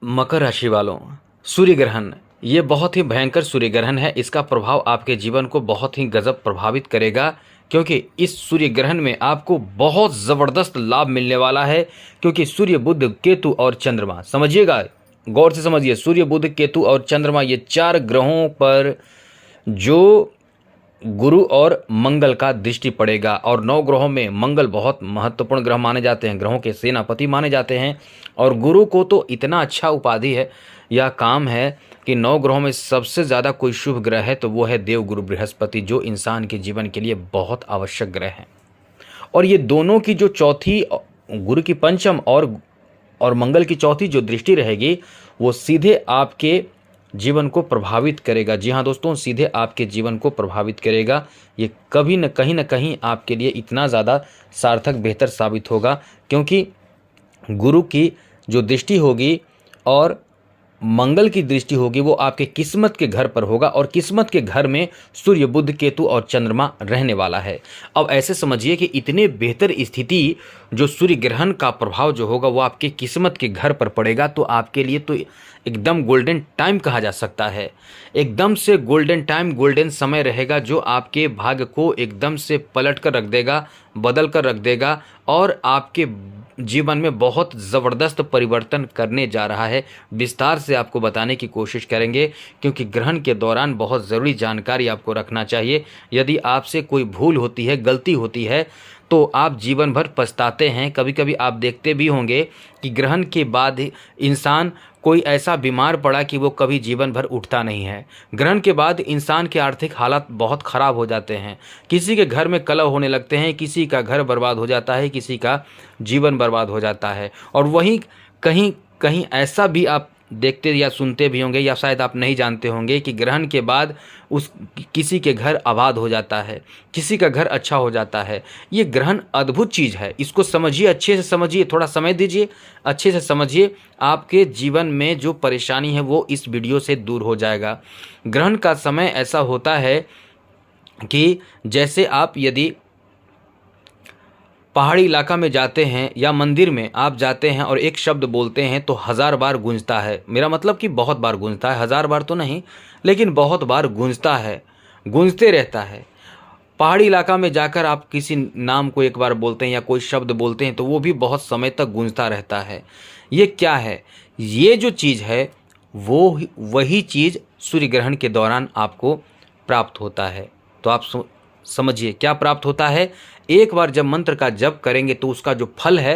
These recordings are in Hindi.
मकर राशि वालों, सूर्य ग्रहण ये बहुत ही भयंकर सूर्य ग्रहण है। इसका प्रभाव आपके जीवन को बहुत ही गजब प्रभावित करेगा, क्योंकि इस सूर्य ग्रहण में आपको बहुत ज़बरदस्त लाभ मिलने वाला है। क्योंकि सूर्य, बुध, केतु और चंद्रमा, समझिएगा, गौर से समझिए, सूर्य, बुध, केतु और चंद्रमा, ये 4 ग्रहों पर जो गुरु और मंगल का दृष्टि पड़ेगा। और 9 ग्रहों में मंगल बहुत महत्वपूर्ण ग्रह माने जाते हैं, ग्रहों के सेनापति माने जाते हैं। और गुरु को तो इतना अच्छा उपाधि है, यह काम है कि 9 ग्रहों में सबसे ज़्यादा कोई शुभ ग्रह है तो वो है देवगुरु बृहस्पति, जो इंसान के जीवन के लिए बहुत आवश्यक ग्रह हैं। और ये दोनों की जो चौथी, गुरु की पंचम और मंगल की चौथी जो दृष्टि रहेगी, वो सीधे आपके जीवन को प्रभावित करेगा। जी हाँ दोस्तों, सीधे आपके जीवन को प्रभावित करेगा। ये कभी न कहीं आपके लिए इतना ज़्यादा सार्थक, बेहतर साबित होगा, क्योंकि गुरु की जो दृष्टि होगी और मंगल की दृष्टि होगी वो आपके किस्मत के घर पर होगा। और किस्मत के घर में सूर्य, बुध, केतु और चंद्रमा रहने वाला है। अब ऐसे समझिए कि इतने बेहतर स्थिति, जो सूर्य ग्रहण का प्रभाव जो होगा वो आपके किस्मत के घर पर पड़ेगा, तो आपके लिए तो एकदम गोल्डन टाइम कहा जा सकता है। एकदम से गोल्डन टाइम, गोल्डन समय रहेगा, जो आपके भाग्य को एकदम से पलट कर रख देगा, बदल कर रख देगा, और आपके जीवन में बहुत ज़बरदस्त परिवर्तन करने जा रहा है। विस्तार से आपको बताने की कोशिश करेंगे, क्योंकि ग्रहण के दौरान बहुत ज़रूरी जानकारी आपको रखना चाहिए। यदि आपसे कोई भूल होती है, गलती होती है, तो आप जीवन भर पछताते हैं। कभी कभी आप देखते भी होंगे कि ग्रहण के बाद इंसान कोई ऐसा बीमार पड़ा कि वो कभी जीवन भर उठता नहीं है। ग्रहण के बाद इंसान के आर्थिक हालात बहुत ख़राब हो जाते हैं, किसी के घर में कलह होने लगते हैं, किसी का घर बर्बाद हो जाता है, किसी का जीवन बर्बाद हो जाता है। और वहीं कहीं कहीं ऐसा भी आप देखते या सुनते भी होंगे, या शायद आप नहीं जानते होंगे, कि ग्रहण के बाद उस किसी के घर आबाद हो जाता है, किसी का घर अच्छा हो जाता है। ये ग्रहण अद्भुत चीज़ है, इसको समझिए, अच्छे से समझिए, थोड़ा समय दीजिए, अच्छे से समझिए। आपके जीवन में जो परेशानी है वो इस वीडियो से दूर हो जाएगा। ग्रहण का समय ऐसा होता है कि जैसे आप यदि पहाड़ी इलाका में जाते हैं या मंदिर में आप जाते हैं और एक शब्द बोलते हैं तो 1000 बार गूंजता है। मेरा मतलब कि बहुत बार गूंजता है, 1000 बार तो नहीं, लेकिन बहुत बार गूंजता है, गूंजते रहता है। पहाड़ी इलाका में जाकर आप किसी नाम को एक बार बोलते हैं या कोई शब्द बोलते हैं तो वो भी बहुत समय तक गूंजता रहता है। ये क्या है? ये जो चीज़ है वो वही चीज़ सूर्य ग्रहण के दौरान आपको प्राप्त होता है। तो आप समझिए क्या प्राप्त होता है। एक बार जब मंत्र का जप करेंगे तो उसका जो फल है,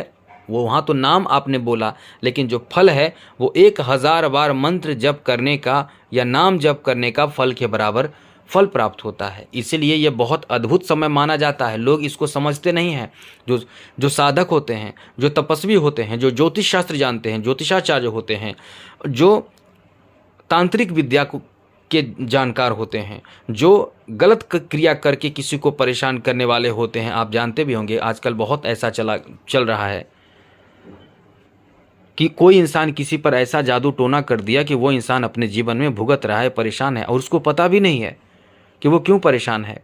वो वहाँ तो नाम आपने बोला, लेकिन जो फल है वो 1000 बार मंत्र जप करने का या नाम जप करने का फल के बराबर फल प्राप्त होता है। इसीलिए ये बहुत अद्भुत समय माना जाता है। लोग इसको समझते नहीं हैं। जो साधक होते हैं, जो तपस्वी होते हैं, जो ज्योतिष शास्त्र जानते हैं, ज्योतिषाचार्य होते हैं, जो तांत्रिक विद्या के जानकार होते हैं, जो गलत क्रिया करके किसी को परेशान करने वाले होते हैं, आप जानते भी होंगे आजकल बहुत ऐसा चल रहा है कि कोई इंसान किसी पर ऐसा जादू टोना कर दिया कि वो इंसान अपने जीवन में भुगत रहा है, परेशान है, और उसको पता भी नहीं है कि वो क्यों परेशान है।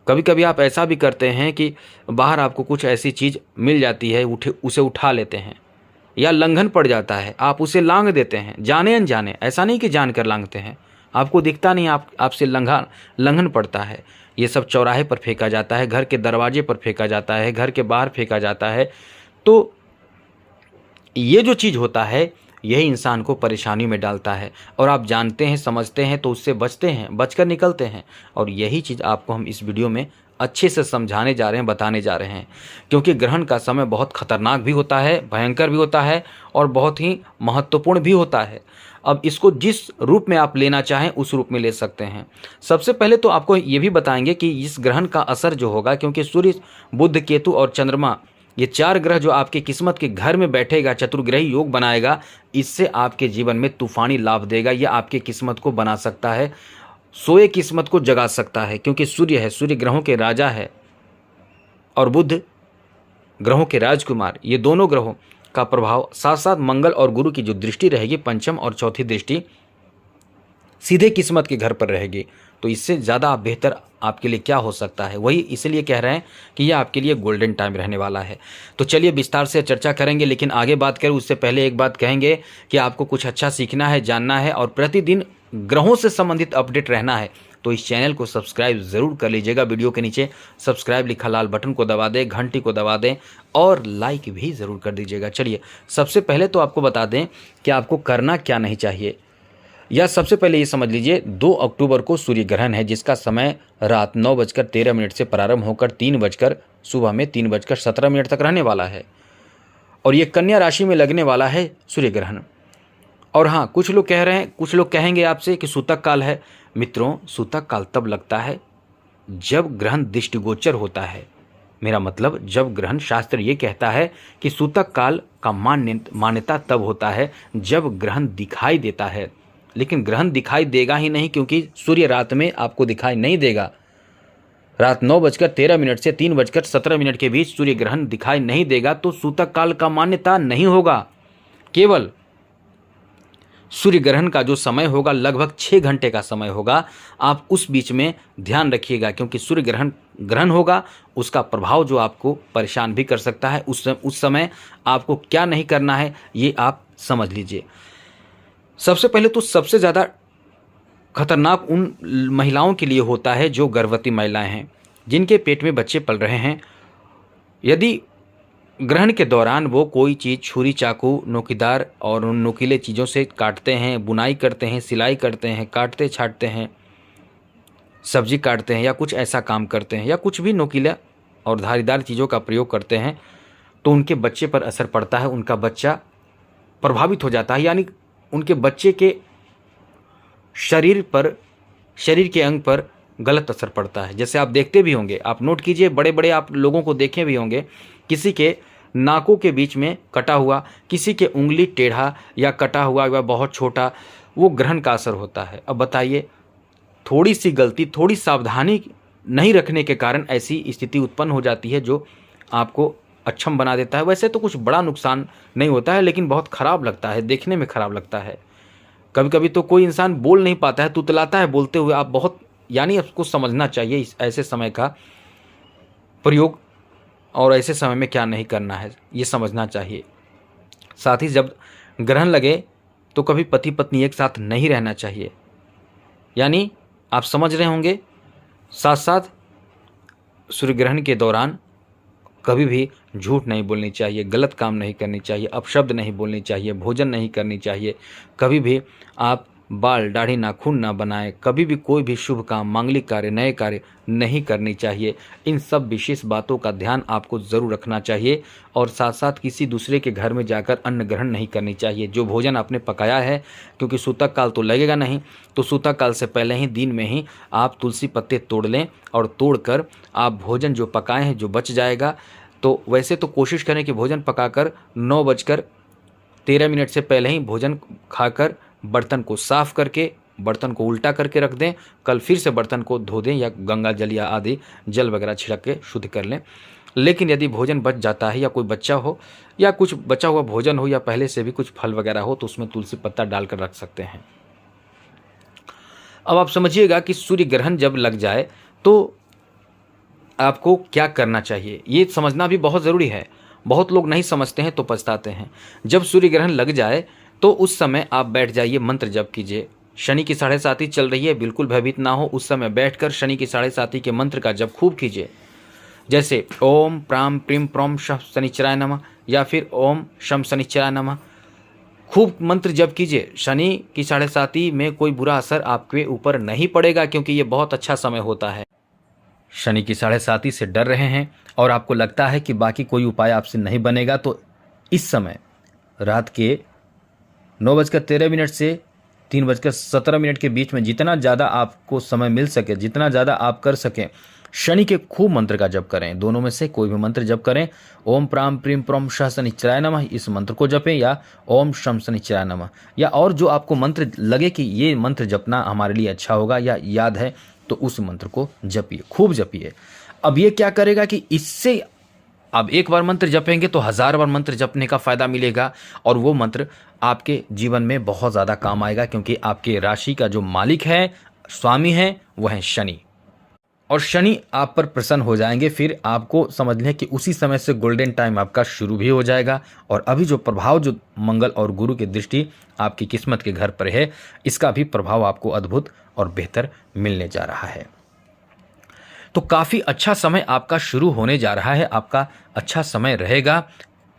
कभी कभी आप ऐसा भी करते हैं कि बाहर आपको कुछ ऐसी चीज़ मिल जाती है, उसे उठा लेते हैं, या लंघन पड़ जाता है, आप उसे लांघ देते हैं, जाने अनजाने, ऐसा नहीं कि जानकर लांघते हैं, आपको दिखता नहीं, आपसे लंघन पड़ता है। ये सब चौराहे पर फेंका जाता है, घर के दरवाजे पर फेंका जाता है, घर के बाहर फेंका जाता है। तो ये जो चीज़ होता है यही इंसान को परेशानी में डालता है, और आप जानते हैं, समझते हैं तो उससे बचते हैं, बचकर निकलते हैं। और यही चीज़ आपको हम इस वीडियो में अच्छे से समझाने जा रहे हैं, बताने जा रहे हैं, क्योंकि ग्रहण का समय बहुत खतरनाक भी होता है, भयंकर भी होता है, और बहुत ही महत्वपूर्ण भी होता है। अब इसको जिस रूप में आप लेना चाहें उस रूप में ले सकते हैं। सबसे पहले तो आपको ये भी बताएंगे कि इस ग्रहण का असर जो होगा, क्योंकि सूर्य, बुध, केतु और चंद्रमा, ये 4 ग्रह जो आपके किस्मत के घर में बैठेगा, चतुर्ग्रही योग बनाएगा, इससे आपके जीवन में तूफानी लाभ देगा। यह आपके किस्मत को बना सकता है, सोए किस्मत को जगा सकता है, क्योंकि सूर्य है, सूर्य ग्रहों के राजा है, और बुध ग्रहों के राजकुमार। ये दोनों ग्रहों का प्रभाव, साथ साथ मंगल और गुरु की जो दृष्टि रहेगी, पंचम और चौथी दृष्टि, सीधे किस्मत के घर पर रहेगी। तो इससे ज़्यादा बेहतर आपके लिए क्या हो सकता है। वही इसलिए कह रहे हैं कि ये आपके लिए गोल्डन टाइम रहने वाला है। तो चलिए विस्तार से चर्चा करेंगे, लेकिन आगे बात करें उससे पहले एक बात कहेंगे कि आपको कुछ अच्छा सीखना है, जानना है और प्रतिदिन ग्रहों से संबंधित अपडेट रहना है तो इस चैनल को सब्सक्राइब ज़रूर कर लीजिएगा। वीडियो के नीचे सब्सक्राइब लिखा लाल बटन को दबा दें, घंटी को दबा दें और लाइक भी ज़रूर कर दीजिएगा। चलिए सबसे पहले तो आपको बता दें कि आपको करना क्या नहीं चाहिए। या सबसे पहले ये समझ लीजिए 2 अक्टूबर को सूर्य ग्रहण है, जिसका समय रात 9:13 से प्रारंभ होकर 3:17 तक रहने वाला है और ये कन्या राशि में लगने वाला है सूर्य ग्रहण। और हाँ, कुछ लोग कहेंगे आपसे कि सूतक काल है। मित्रों, सूतक काल तब लगता है जब ग्रहण दृष्टिगोचर होता है। मेरा मतलब जब ग्रहण, शास्त्र ये कहता है कि सूतक काल का मान्यता तब होता है जब ग्रहण दिखाई देता है। लेकिन ग्रहण दिखाई देगा ही नहीं, क्योंकि सूर्य रात में आपको दिखाई नहीं देगा। रात 9:13 से 3:17 के बीच सूर्य ग्रहण दिखाई नहीं देगा तो सूतक काल का मान्यता नहीं होगा। केवल सूर्य ग्रहण का जो समय होगा लगभग 6 घंटे का समय होगा। आप उस बीच में ध्यान रखिएगा, क्योंकि सूर्य ग्रहण होगा, उसका प्रभाव जो आपको परेशान भी कर सकता है। उस समय आपको क्या नहीं करना है ये आप समझ लीजिए। सबसे पहले तो सबसे ज़्यादा खतरनाक उन महिलाओं के लिए होता है जो गर्भवती महिलाएं हैं, जिनके पेट में बच्चे पल रहे हैं। यदि ग्रहण के दौरान वो कोई चीज़ छुरी, चाकू, नोकीदार और उन नुकीले चीज़ों से काटते हैं, बुनाई करते हैं, सिलाई करते हैं, काटते छाटते हैं, सब्जी काटते हैं या कुछ ऐसा काम करते हैं या कुछ भी नोकीला और धारीदार चीज़ों का प्रयोग करते हैं, तो उनके बच्चे पर असर पड़ता है। उनका बच्चा प्रभावित हो जाता है, यानी उनके बच्चे के शरीर के अंग पर गलत असर पड़ता है। जैसे आप देखते भी होंगे, आप नोट कीजिए, बड़े बड़े आप लोगों को देखे भी होंगे, किसी के नाकों के बीच में कटा हुआ, किसी के उंगली टेढ़ा या कटा हुआ या बहुत छोटा, वो ग्रहण का असर होता है। अब बताइए, थोड़ी सी गलती, थोड़ी सावधानी नहीं रखने के कारण ऐसी स्थिति उत्पन्न हो जाती है जो आपको अक्षम बना देता है। वैसे तो कुछ बड़ा नुकसान नहीं होता है, लेकिन बहुत ख़राब लगता है, देखने में ख़राब लगता है। कभी कभी तो कोई इंसान बोल नहीं पाता है, तुतलाता है बोलते हुए। आप बहुत, यानी आपको समझना चाहिए इस ऐसे समय का प्रयोग और ऐसे समय में क्या नहीं करना है, ये समझना चाहिए। साथ ही जब ग्रहण लगे तो कभी पति पत्नी एक साथ नहीं रहना चाहिए, यानी आप समझ रहे होंगे। साथ साथ सूर्य ग्रहण के दौरान कभी भी झूठ नहीं बोलनी चाहिए, गलत काम नहीं करनी चाहिए, अपशब्द नहीं बोलनी चाहिए, भोजन नहीं करनी चाहिए, कभी भी आप बाल, दाढ़ी, नाखून ना बनाएं, कभी भी कोई भी शुभ काम, मांगलिक कार्य, नए कार्य नहीं करनी चाहिए। इन सब विशेष बातों का ध्यान आपको ज़रूर रखना चाहिए। और साथ साथ किसी दूसरे के घर में जाकर अन्न ग्रहण नहीं करनी चाहिए। जो भोजन आपने पकाया है, क्योंकि सूतक काल तो लगेगा नहीं, तो सूतक काल से पहले ही दिन में ही आप तुलसी पत्ते तोड़ लें और तोड़कर आप भोजन जो पकाए हैं जो बच जाएगा, तो वैसे तो कोशिश करें कि भोजन पकाकर 9:13 से पहले ही भोजन खाकर बर्तन को साफ करके, बर्तन को उल्टा करके रख दें। कल फिर से बर्तन को धो दें या गंगा जल या आदि जल वगैरह छिड़क के शुद्ध कर लें। लेकिन यदि भोजन बच जाता है या कोई बच्चा हो या कुछ बचा हुआ भोजन हो या पहले से भी कुछ फल वगैरह हो, तो उसमें तुलसी पत्ता डालकर रख सकते हैं। अब आप समझिएगा कि सूर्य ग्रहण जब लग जाए तो आपको क्या करना चाहिए, ये समझना भी बहुत ज़रूरी है। बहुत लोग नहीं समझते हैं तो पछताते हैं। जब सूर्य ग्रहण लग जाए तो उस समय आप बैठ जाइए, मंत्र जप कीजिए। शनि की 7:30 चल रही है, बिल्कुल भयभीत ना हो। उस समय बैठकर शनि की 7:30 के मंत्र का जप खूब कीजिए, जैसे ओम प्राम प्रीम प्रोम शम शनिचराय नमः या फिर ओम शम शनिचराय नमः। खूब मंत्र जप कीजिए। शनि की 7:30 में कोई बुरा असर आपके ऊपर नहीं पड़ेगा, क्योंकि ये बहुत अच्छा समय होता है। शनि की 7:30 से डर रहे हैं और आपको लगता है कि बाकी कोई उपाय आपसे नहीं बनेगा, तो इस समय रात के 9:13 से 3:17 के बीच में जितना ज़्यादा आपको समय मिल सके, जितना ज़्यादा आप कर सकें, शनि के खूब मंत्र का जप करें। दोनों में से कोई भी मंत्र जप करें। ओम प्राम प्रीम प्रोम श शनिचराय नमः, इस मंत्र को जपें, या ओम शम शनिचराय नमः, या और जो आपको मंत्र लगे कि ये मंत्र जपना हमारे लिए अच्छा होगा या याद है, तो उस मंत्र को जपिए, खूब जपिए। अब ये क्या करेगा कि इससे अब एक बार मंत्र जपेंगे तो 1000 बार मंत्र जपने का फ़ायदा मिलेगा, और वो मंत्र आपके जीवन में बहुत ज़्यादा काम आएगा, क्योंकि आपके राशि का जो मालिक है स्वामी हैं वो हैं शनि, और शनि आप पर प्रसन्न हो जाएंगे। फिर आपको समझ लें कि उसी समय से गोल्डन टाइम आपका शुरू भी हो जाएगा। और अभी जो प्रभाव जो मंगल और गुरु की दृष्टि आपकी किस्मत के घर पर है, इसका भी प्रभाव आपको अद्भुत और बेहतर मिलने जा रहा है। तो काफ़ी अच्छा समय आपका शुरू होने जा रहा है, आपका अच्छा समय रहेगा।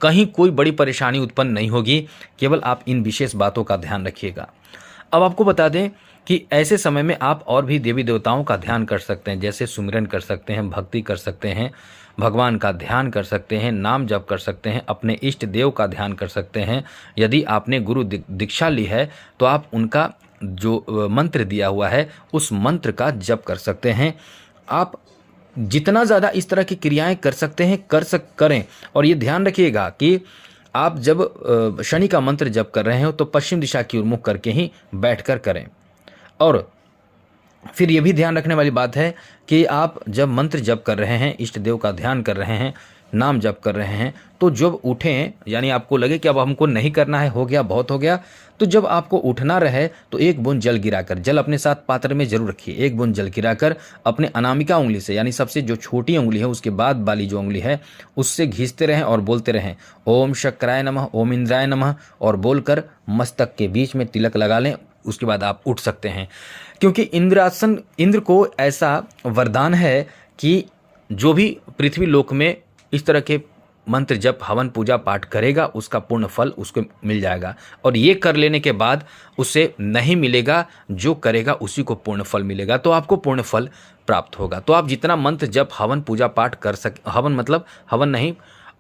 कहीं कोई बड़ी परेशानी उत्पन्न नहीं होगी, केवल आप इन विशेष बातों का ध्यान रखिएगा। अब आपको बता दें कि ऐसे समय में आप और भी देवी देवताओं का ध्यान कर सकते हैं, जैसे सुमिरन कर सकते हैं, भक्ति कर सकते हैं, भगवान का ध्यान कर सकते हैं, नाम जप कर सकते हैं, अपने इष्ट देव का ध्यान कर सकते हैं। यदि आपने गुरु दीक्षा ली है तो आप उनका जो मंत्र दिया हुआ है उस मंत्र का जप कर सकते हैं। आप जितना ज़्यादा इस तरह की क्रियाएं कर सकते हैं करें। और ये ध्यान रखिएगा कि आप जब शनि का मंत्र जप कर रहे हो तो पश्चिम दिशा की ओर मुख करके ही बैठकर करें। और फिर ये भी ध्यान रखने वाली बात है कि आप जब मंत्र जप कर रहे हैं, इष्ट देव का ध्यान कर रहे हैं, नाम जप कर रहे हैं, तो जब उठें, यानी आपको लगे कि अब हमको नहीं करना है, हो गया, बहुत हो गया, तो जब आपको उठना रहे तो एक बूंद जल गिराकर, जल अपने साथ पात्र में जरूर रखिए, एक बूंद जल गिराकर अपने अनामिका उंगली से, यानी सबसे जो छोटी उंगली है उसके बाद वाली जो उंगली है उससे घिसते रहें और बोलते रहें ओम शक्राय नमः, ओम इंद्राय नमः, और बोलकर मस्तक के बीच में तिलक लगा लें। उसके बाद आप उठ सकते हैं, क्योंकि इंद्र को ऐसा वरदान है कि जो भी पृथ्वी लोक में इस तरह के मंत्र जप हवन पूजा पाठ करेगा उसका पूर्ण फल उसको मिल जाएगा। और ये कर लेने के बाद उसे नहीं मिलेगा, जो करेगा उसी को पूर्ण फल मिलेगा, तो आपको पूर्ण फल प्राप्त होगा। तो आप जितना मंत्र जप हवन पूजा पाठ कर सकें, हवन मतलब हवन नहीं,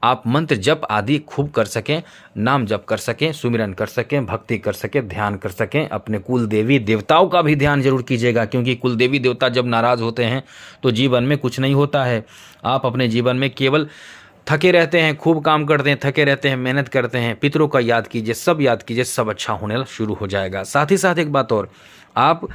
आप मंत्र जप आदि खूब कर सकें, नाम जप कर सकें, सुमिरन कर सकें, भक्ति कर सकें, ध्यान कर सकें। अपने कुल देवी देवताओं का भी ध्यान जरूर कीजिएगा, क्योंकि कुल देवी देवता जब नाराज़ होते हैं तो जीवन में कुछ नहीं होता है। आप अपने जीवन में केवल थके रहते हैं, खूब काम करते हैं, थके रहते हैं, मेहनत करते हैं। पितरों का याद कीजिए, सब याद कीजिए, सब अच्छा होने शुरू हो जाएगा। साथ ही साथ एक बात और, आप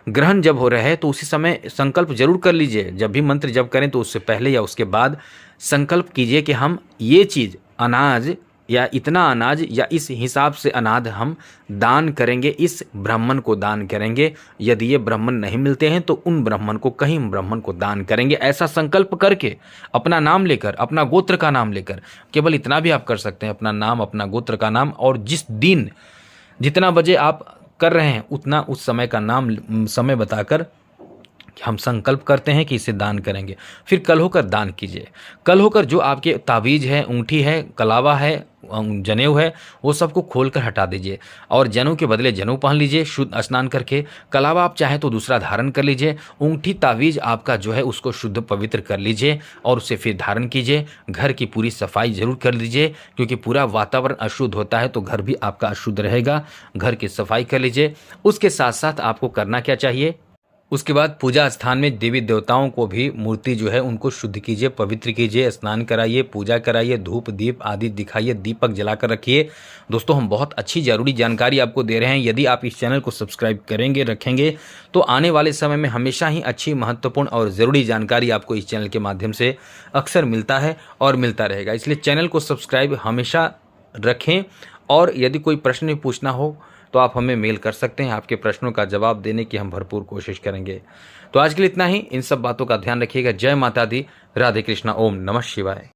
ग्रहण जब हो रहे हैं तो उसी समय संकल्प जरूर कर लीजिए। जब भी मंत्र जप करें तो उससे पहले या उसके बाद संकल्प कीजिए कि हम ये चीज़, अनाज या इतना अनाज या इस हिसाब से अनाज हम दान करेंगे, इस ब्राह्मण को दान करेंगे। यदि ये ब्राह्मण नहीं मिलते हैं तो उन ब्राह्मण को, कहीं ब्राह्मण को दान करेंगे। ऐसा संकल्प करके अपना नाम लेकर, अपना गोत्र का नाम लेकर, केवल इतना भी आप कर सकते हैं, अपना नाम, अपना गोत्र का नाम, और जिस दिन जितना बजे आप कर रहे हैं उतना उस समय का नाम, समय बताकर हम संकल्प करते हैं कि इसे दान करेंगे। फिर कल होकर दान कीजिए। कल होकर जो आपके ताबीज़ है, ऊँठी है, कलावा है, जनेऊ है, वो सबको खोल कर हटा दीजिए और जनेऊ के बदले जनेऊ पहन लीजिए शुद्ध स्नान करके। कलावा आप चाहें तो दूसरा धारण कर लीजिए। ऊँठी ताबीज़ आपका जो है उसको शुद्ध पवित्र कर लीजिए और उसे फिर धारण कीजिए। घर की पूरी सफाई जरूर कर लीजिए, क्योंकि पूरा वातावरण अशुद्ध होता है तो घर भी आपका अशुद्ध रहेगा। घर की सफाई कर लीजिए। उसके साथ साथ आपको करना क्या चाहिए, उसके बाद पूजा स्थान में देवी देवताओं को भी, मूर्ति जो है उनको शुद्ध कीजिए, पवित्र कीजिए, स्नान कराइए, पूजा कराइए, धूप दीप आदि दिखाइए, दीपक जलाकर रखिए। दोस्तों, हम बहुत अच्छी ज़रूरी जानकारी आपको दे रहे हैं। यदि आप इस चैनल को सब्सक्राइब करेंगे, रखेंगे, तो आने वाले समय में हमेशा ही अच्छी, महत्वपूर्ण और ज़रूरी जानकारी आपको इस चैनल के माध्यम से अक्सर मिलता है और मिलता रहेगा। इसलिए चैनल को सब्सक्राइब हमेशा रखें। और यदि कोई प्रश्न पूछना हो तो आप हमें मेल कर सकते हैं। आपके प्रश्नों का जवाब देने की हम भरपूर कोशिश करेंगे। तो आज के लिए इतना ही। इन सब बातों का ध्यान रखिएगा। जय माता दी, राधे कृष्णा, ओम नमः शिवाय।